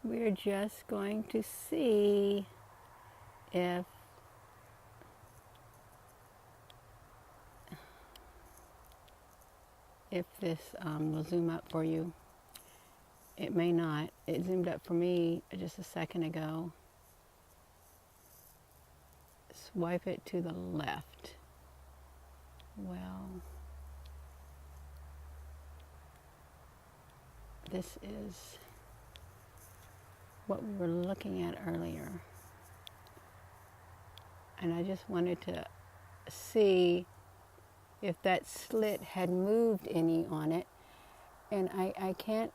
We're just going to see if this will zoom up for you. It may not. It zoomed up for me just a second ago. Swipe it to the left. Well, this is what we were looking at earlier. And I just wanted to see if that slit had moved any on it. And I can't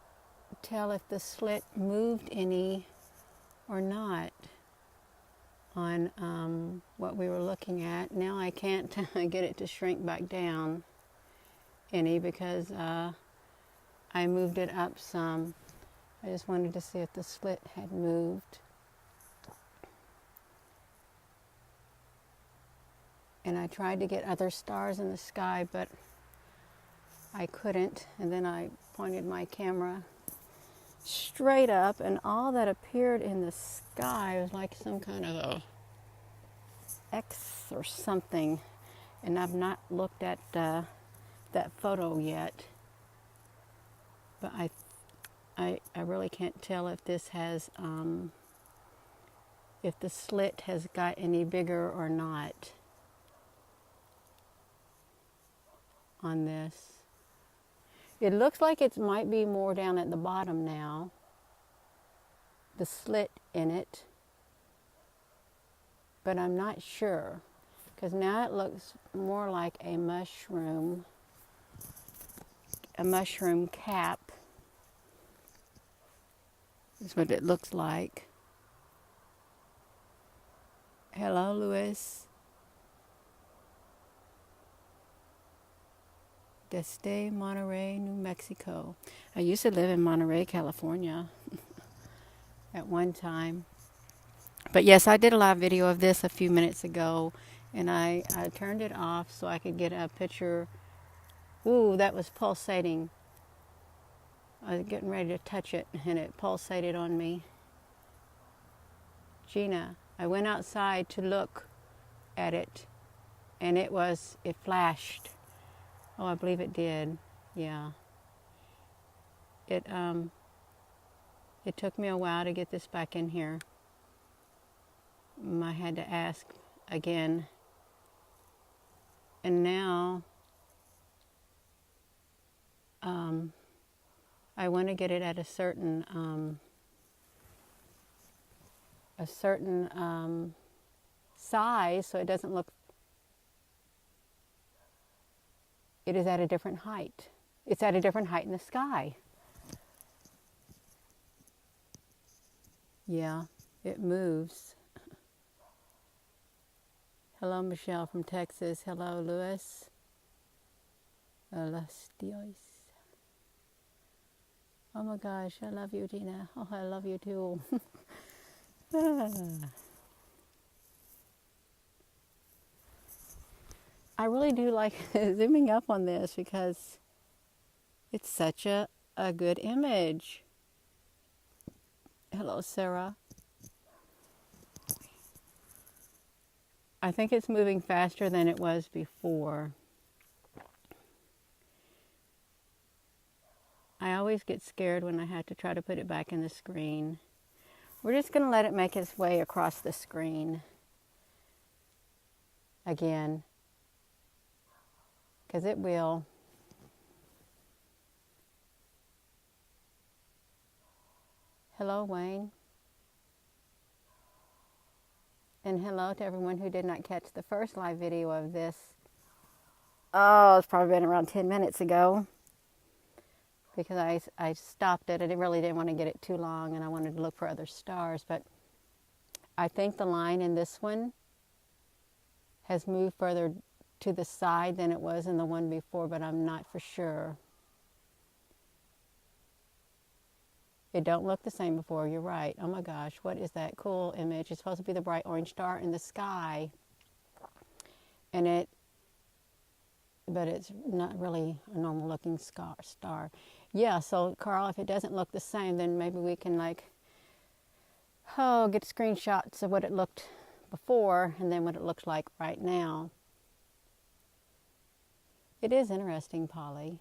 tell if the slit moved any or not on what we were looking at. Now I can't get it to shrink back down any because I moved it up some. I just wanted to see if the slit had moved. And I tried to get other stars in the sky, but I couldn't. And then I pointed my camera straight up, and all that appeared in the sky was like some kind of a X or something. And I've not looked at that photo yet. But I really can't tell if this has, if the slit has got any bigger or not on this. It looks like it might be more down at the bottom now, the slit in it, but I'm not sure because now it looks more like a mushroom cap is what it looks like. Hello, Luis. Desde Monterey, New Mexico. I used to live in Monterey, California at one time. But yes, I did a live video of this a few minutes ago, and I turned it off so I could get a picture. Ooh, that was pulsating. I was getting ready to touch it, and it pulsated on me. Gina, I went outside to look at it, and it flashed. Oh, I believe it did. Yeah. It took me a while to get this back in here. I had to ask again. And now I want to get it at a certain size so it doesn't look. It is at a different height. It's at a different height in the sky. Yeah, it moves. Hello, Michelle from Texas. Hello, Louis. Los Dios. Oh my gosh, I love you, Gina. Oh, I love you too. I really do like zooming up on this because it's such a good image. Hello, Sarah. I think it's moving faster than it was before. I always get scared when I have to try to put it back in the screen. We're just going to let it make its way across the screen again, because it will. Hello, Wayne. And hello to everyone who did not catch the first live video of this. Oh, it's probably been around 10 minutes ago. Because I stopped it. I really didn't want to get it too long, and I wanted to look for other stars. But I think the line in this one has moved further to the side than it was in the one before, but I'm not for sure. It don't look the same before, you're right. Oh my gosh, what is that cool image? It's supposed to be the bright orange star in the sky. And but it's not really a normal looking star. Yeah, so Carl, if it doesn't look the same, then maybe we can oh, get screenshots of what it looked before and then what it looks like right now. It is interesting, Polly.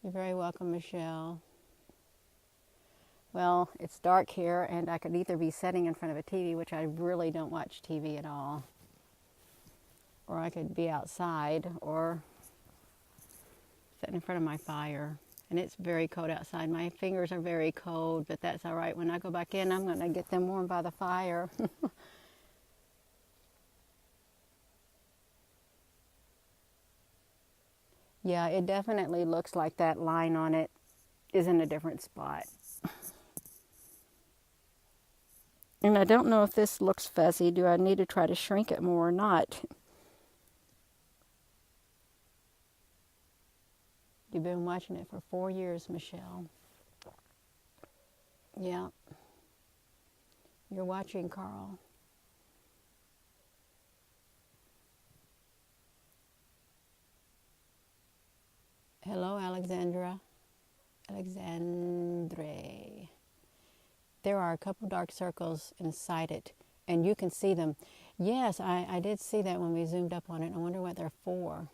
You're very welcome, Michelle. Well, it's dark here, and I could either be sitting in front of a TV, which I really don't watch TV at all, or I could be outside or sitting in front of my fire. And it's very cold outside. My fingers are very cold, but that's all right. When I go back in, I'm going to get them warm by the fire. Yeah, it definitely looks like that line on it is in a different spot. And I don't know if this looks fuzzy. Do I need to try to shrink it more or not? You've been watching it for 4 years, Michelle. Yeah. You're watching, Carl. Hello, Alexandra. Alexandre. There are a couple dark circles inside it, and you can see them. Yes, I did see that when we zoomed up on it. I wonder what they're for.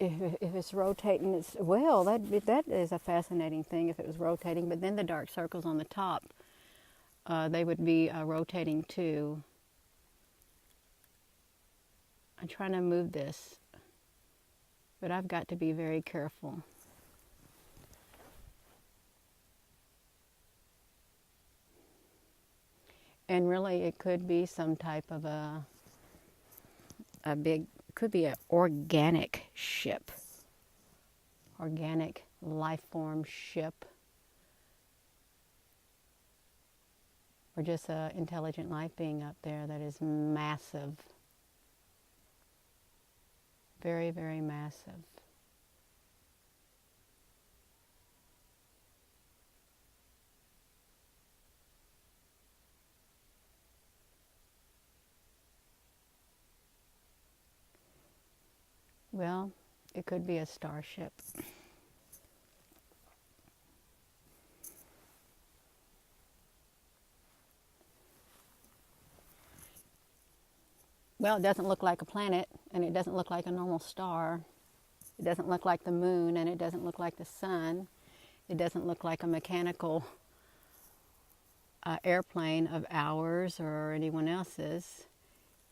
If it's rotating, that is a fascinating thing if it was rotating. But then the dark circles on the top, they would be rotating too. I'm trying to move this, but I've got to be very careful. And really, it could be some type of a big, could be an organic ship, organic life form ship, or just an intelligent life being up there that is massive, very, very massive. Well, it could be a starship. Well, it doesn't look like a planet, and it doesn't look like a normal star. It doesn't look like the moon, and it doesn't look like the sun. It doesn't look like a mechanical airplane of ours or anyone else's.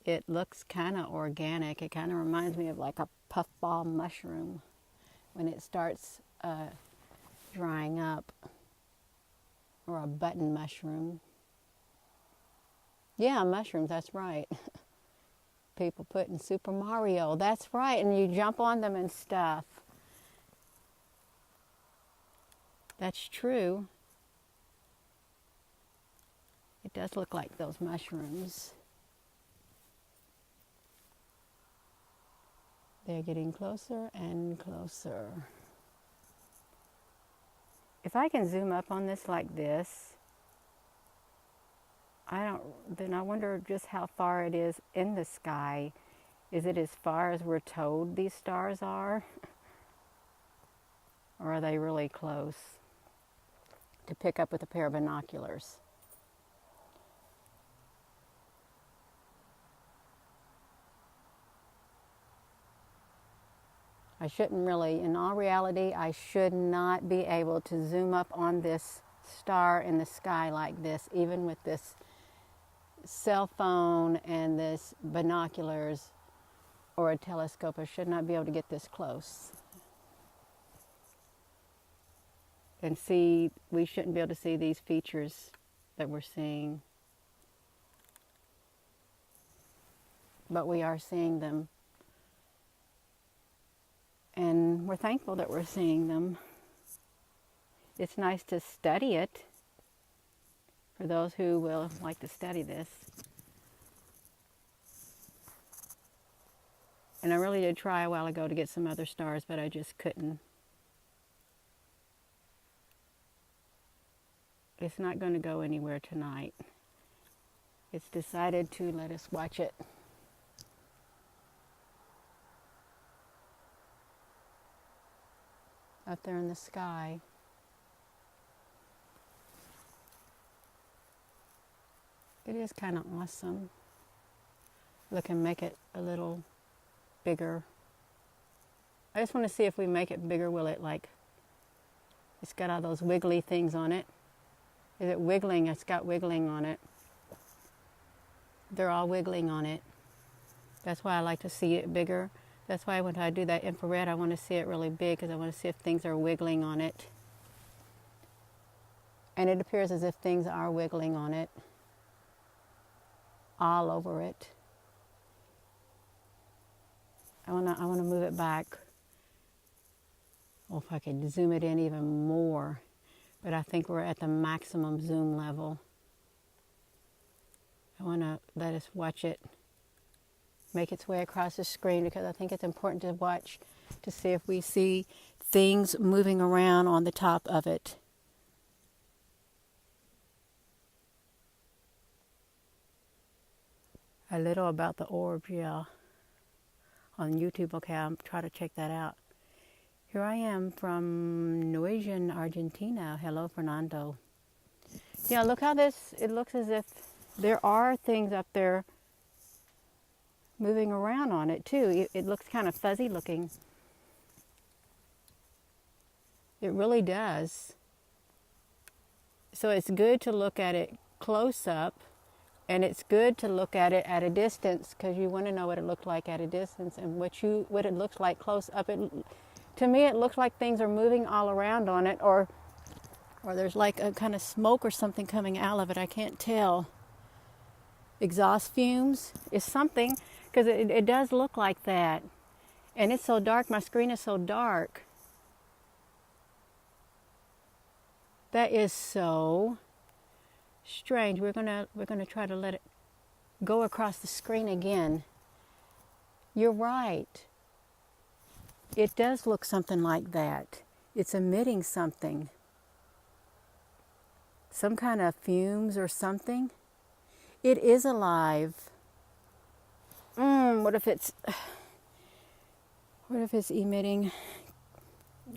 It looks kind of organic. It kind of reminds me of like a puffball mushroom when it starts drying up, or a button mushroom. Yeah, mushrooms, that's right. People put in Super Mario, that's right, and you jump on them and stuff. That's true. It does look like those mushrooms. They're getting closer and closer. If I can zoom up on this like this, then I wonder just how far it is in the sky. Is it as far as we're told these stars are? Or are they really close to pick up with a pair of binoculars? I shouldn't really, in all reality, I should not be able to zoom up on this star in the sky like this, even with this cell phone and this binoculars or a telescope. I should not be able to get this close. And see, we shouldn't be able to see these features that we're seeing. But we are seeing them. And we're thankful that we're seeing them. It's nice to study it for those who will like to study this. And I really did try a while ago to get some other stars, but I just couldn't. It's not going to go anywhere tonight. It's decided to let us watch it. Up there in the sky. It is kind of awesome. Look, and make it a little bigger. I just want to see if we make it bigger, will it like, it's got all those wiggly things on it. Is it wiggling? It's got wiggling on it. They're all wiggling on it. That's why I like to see it bigger. That's why when I do that infrared, I want to see it really big because I want to see if things are wiggling on it. And it appears as if things are wiggling on it, all over it. I want to move it back. Oh, if I could zoom it in even more. But I think we're at the maximum zoom level. I want to let us watch it make its way across the screen because I think it's important to watch to see if we see things moving around on the top of it. A little about the orbs, yeah. On YouTube, okay, I'll try to check that out. Here I am from Neuquén, Argentina. Hello, Fernando. Yeah, look how it looks as if there are things up there moving around on it too. It looks kind of fuzzy looking. It really does. So it's good to look at it close up, and it's good to look at it at a distance because you want to know what it looked like at a distance and what it looks like close up. To me, it looks like things are moving all around on it, or there's like a kind of smoke or something coming out of it. I can't tell. Exhaust fumes is something, because it does look like that. And it's so dark. My screen is so dark. That is so strange. We're gonna try to let it go across the screen again. You're right. It does look something like that. It's emitting something. Some kind of fumes or something. It is alive. What if it's emitting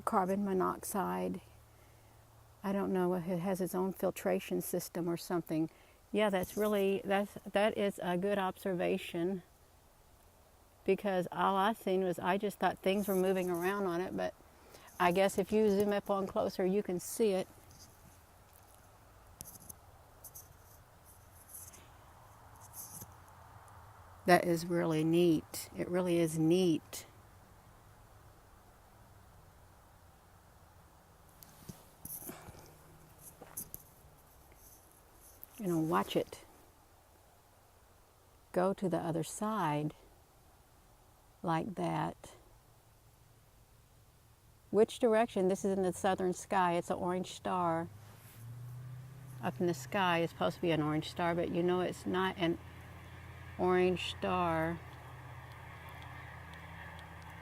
carbon monoxide? I don't know. It has its own filtration system or something. Yeah, that is a good observation. Because all I seen was, I just thought things were moving around on it, but I guess if you zoom up on closer, you can see it. That is really neat. It really is neat. Watch it go to the other side like that. Which direction? This is in the southern sky. It's an orange star. Up in the sky is supposed to be an orange star, but it's not an orange star.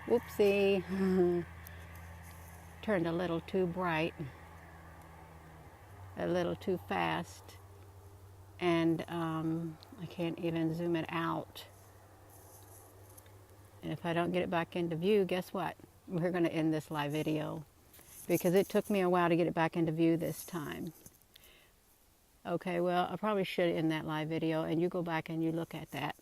Whoopsie. Turned a little too bright. A little too fast. And I can't even zoom it out. And if I don't get it back into view, guess what? We're going to end this live video because it took me a while to get it back into view this time. Okay, well, I probably should end that live video and you go back and you look at that.